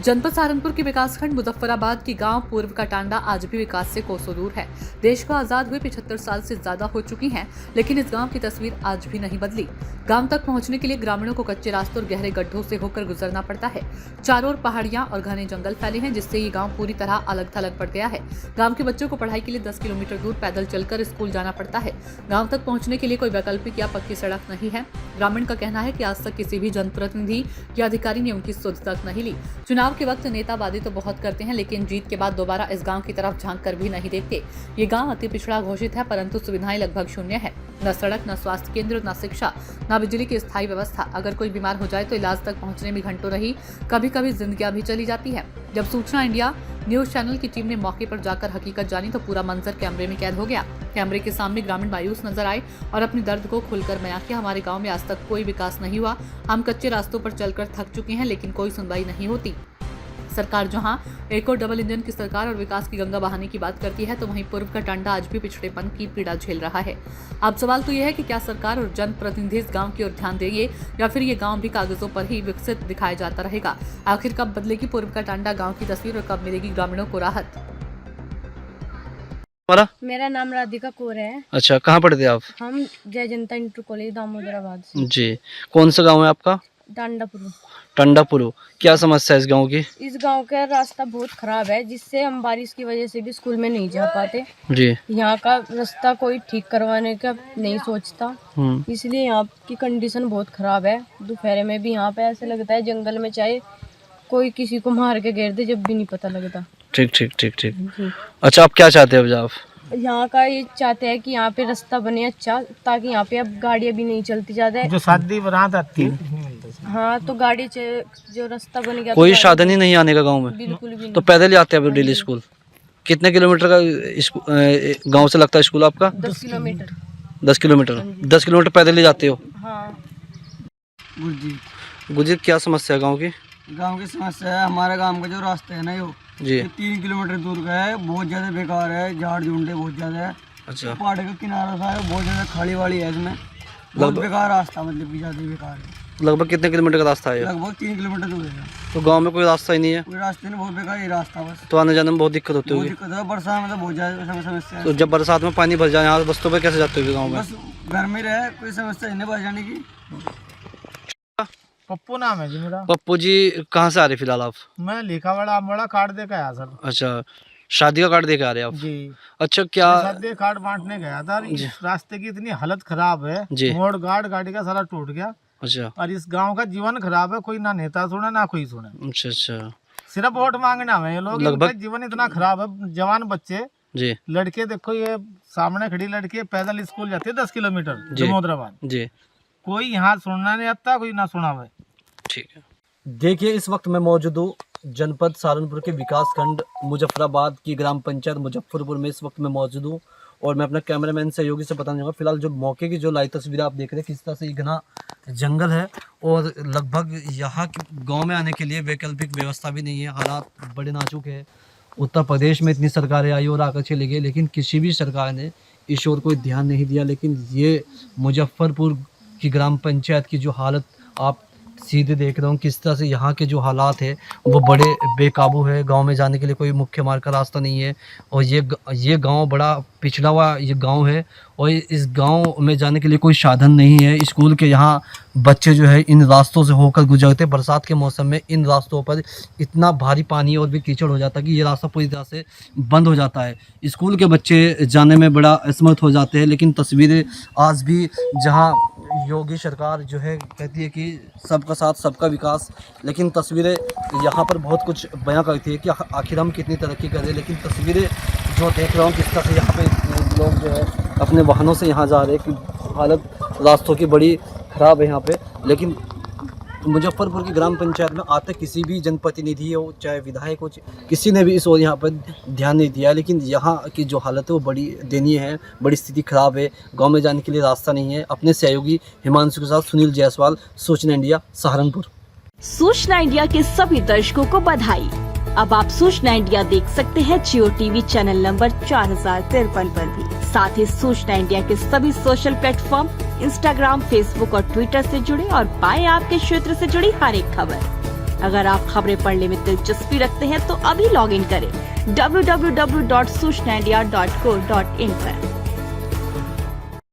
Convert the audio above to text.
जनपद सहारनपुर के विकासखंड मुजफ्फराबाद की गांव पूर्व का टांडा आज भी विकास से कोसों दूर है। देश को आजाद हुए 75 साल से ज्यादा हो चुकी हैं, लेकिन इस गांव की तस्वीर आज भी नहीं बदली। गांव तक पहुंचने के लिए ग्रामीणों को कच्चे रास्तों और गहरे गड्ढों से होकर गुजरना पड़ता है। चारों ओर पहाड़ियां और घने जंगल फैले हैं, जिससे ये गाँव पूरी तरह अलग थलग पड़ गया है। गाँव के बच्चों को पढ़ाई के लिए 10 किलोमीटर दूर पैदल चलकर स्कूल जाना पड़ता है। गाँव तक पहुँचने के लिए कोई वैकल्पिक या पक्की सड़क नहीं है। ग्रामीण का कहना है कि आज तक किसी भी जनप्रतिनिधि या अधिकारी ने उनकी सुध तक नहीं ली। चुनाव के वक्त नेतावादी तो बहुत करते हैं, लेकिन जीत के बाद दोबारा इस गांव की तरफ झांक कर भी नहीं देखते। ये गांव अति पिछड़ा घोषित है, परंतु सुविधाएं लगभग शून्य है। न सड़क, न स्वास्थ्य केंद्र, न शिक्षा, न बिजली की स्थायी व्यवस्था। अगर कोई बीमार हो जाए तो इलाज तक पहुंचने में घंटों रही, कभी कभी जिंदगियां भी चली जाती है। जब सूचना इंडिया न्यूज चैनल की टीम ने मौके पर जाकर हकीकत जानी तो पूरा मंजर कैमरे में कैद हो गया। कैमरे के सामने ग्रामीण मायूस नजर आए और अपनी दर्द को खुलकर बयां किया। हमारे गांव में आज तक कोई विकास नहीं हुआ। हम कच्चे रास्तों पर चलकर थक चुके हैं, लेकिन कोई सुनवाई नहीं होती। सरकार जहां एक और डबल इंजन की सरकार और विकास की गंगा बहाने की बात करती है, तो वहीं पूर्व का टांडा आज भी पिछड़ेपन की पीड़ा झेल रहा है। अब सवाल तो यह है कि क्या सरकार और जनप्रतिनिधि इस गांव की ओर ध्यान देंगे या फिर ये गांव भी कागजों पर ही विकसित दिखाया जाता रहेगा। आखिर कब बदलेगी पूर्व का टांडा गांव की तस्वीर और कब मिलेगी ग्रामीणों को राहत। मेरा नाम राधिका कौर है। अच्छा, कहाँ पढ़ते आप? हम जय जनता इंटर कॉलेज दामोदराबाद से। जी, कौन सा गांव है आपका? टांडापुर। टंडापुर। क्या समस्या है इस गांव की? इस गांव का रास्ता बहुत खराब है, जिससे हम बारिश की वजह से भी स्कूल में नहीं जा पाते। जी। यहाँ का रास्ता कोई ठीक करवाने का नहीं सोचता, इसलिए यहाँ की कंडीशन बहुत खराब है। दोपहर में भी यहाँ पे ऐसे लगता है जंगल में चाहे कोई किसी को मार के घेर दे, जब भी नहीं पता लगता। ठीक ठीक ठीक ठीक। अच्छा, आप क्या चाहते हैं अब? यहाँ का ये चाहते हैं कि यहाँ पे रास्ता बने अच्छा, ताकि यहाँ पे अब गाड़ियाँ भी नहीं चलती ज्यादा। जो शादी बारात आती है, हाँ, तो गाड़ी जो रास्ता बन गया, कोई साधन ही नहीं आने का गांव में? बिल्कुल भी नहीं। तो पैदल ही आते हैं डेली स्कूल? कितने किलोमीटर का गांव से लगता है स्कूल आपका? 10 किलोमीटर। 10 किलोमीटर? 10 किलोमीटर पैदल ही जाते हो? हाँ। गुरजीत, क्या समस्या है गाँव की? गांव की समस्या है, हमारे गांव का जो रास्ता है ना, जी, 3 किलोमीटर दूर का है। बहुत ज्यादा बेकार है, झाड़ झुंडे बहुत ज्यादा है। अच्छा। पहाड़ का किनारा था, बहुत ज्यादा खाड़ी वाली है इसमें। बहुत बेकार रास्ता, मतलब कि ज्यादा बेकार है। लगभग कितने किलोमीटर का रास्ता है? लगभग 3 किलोमीटर दूर है। तो गांव में कोई रास्ता ही नहीं है? कोई रास्ते नहीं, बहुत बेकार ये रास्ता बस। तो आने जाने में बहुत दिक्कत होती होगी? दिक्कत है, बरसात में तो बहुत ज्यादा समस्या है। तो जब बरसात में पानी भर जाए यहाँ बस्तों पे कैसे जाते हो गाँव में? बस घर में रहे, कोई समस्या नहीं बच जाने की। पप्पू नाम है जी मेरा। पप्पू जी, कहाँ से आ रहे फिलहाल आप? मैं लिखावाड़ा आमवाड़ा कार्ड दे के आया सर। अच्छा, शादी का कार्ड दे के आ रहे हैं आप? जी। अच्छा, क्या शादी कार्ड बांटने गया था। इस रास्ते की इतनी हालत खराब है, मोड़ गाड़ी का सारा टूट गया। अच्छा। और इस गांव का जीवन खराब है, कोई ना नेता सुने ना कोई सुने। अच्छा अच्छा। सिर्फ वोट मांगना है ये लोग। लगभग जीवन इतना खराब है। जवान बच्चे जी, लड़के, देखो ये सामने खड़ी लड़की पैदल स्कूल जाती है 10 किलोमीटर दामोदराबाद। जी। कोई यहाँ सुनना नहीं आता, कोई ना सुना हुआ। ठीक है। देखिए, इस वक्त मैं मौजूद हूँ जनपद सहारनपुर के विकासखंड मुजफ्फराबाद की ग्राम पंचायत मुजफ्फरपुर में। इस वक्त मैं मौजूद हूँ और मैं अपना कैमरामैन सहयोगी से बताना चाहूँगा। फिलहाल जो मौके की जो लाइव तस्वीरें आप देख रहे हैं, किस तरह से घना जंगल है और लगभग यहाँ गांव में आने के लिए वैकल्पिक व्यवस्था भी नहीं है। हालात बड़े नाजुक है। उत्तर प्रदेश में इतनी सरकारें आई और आकर चली गई, लेकिन किसी भी सरकार ने इस ओर कोई ध्यान नहीं दिया। लेकिन ये मुजफ्फरपुर की ग्राम पंचायत की जो हालत आप सीधे देख रहा हूँ, किस तरह से यहाँ के जो हालात है वो बड़े बेकाबू है। गांव में जाने के लिए कोई मुख्य मार्ग का रास्ता नहीं है और ये गांव बड़ा पिछड़ा हुआ ये गांव है और इस गांव में जाने के लिए कोई साधन नहीं है। स्कूल के यहाँ बच्चे जो है इन रास्तों से होकर गुजरते। बरसात के मौसम में इन रास्तों पर इतना भारी पानी और भी कीचड़ हो जाता है कि ये रास्ता पूरी तरह से बंद हो जाता है। स्कूल के बच्चे जाने में बड़ा असमर्थ हो जाते हैं। लेकिन तस्वीरें आज भी, जहाँ योगी सरकार जो है कहती है कि सबका साथ सबका विकास, लेकिन तस्वीरें यहाँ पर बहुत कुछ बयां करती है कि आखिर हम कितनी तरक्की कर रहे हैं। लेकिन तस्वीरें जो देख रहा हूँ, किस तरह से यहाँ पे लोग जो है अपने वाहनों से यहाँ जा रहे हैं कि हालत रास्तों की बड़ी ख़राब है यहाँ पे। लेकिन मुजफ्फरपुर की ग्राम पंचायत में आज तक किसी भी जनप्रतिनिधि हो, चाहे विधायक हो, किसी ने भी इस ओर यहाँ पर ध्यान नहीं दिया। लेकिन यहाँ की जो हालत है वो बड़ी दयनीय है, बड़ी स्थिति खराब है। गांव में जाने के लिए रास्ता नहीं है। अपने सहयोगी हिमांशु के साथ सुनील जायसवाल, सूचना इंडिया, सहारनपुर। सूचना इंडिया के सभी दर्शकों को बधाई। अब आप सूचना इंडिया देख सकते हैं जियो टीवी चैनल नंबर 4053 पर भी। साथ ही सूचना इंडिया के सभी सोशल प्लेटफॉर्म इंस्टाग्राम, फेसबुक और ट्विटर से जुड़े और पाएं आपके क्षेत्र से जुड़ी हर एक खबर। अगर आप खबरें पढ़ने में दिलचस्पी रखते हैं तो अभी लॉग इन करें www.सूचनाindia.co.in पर।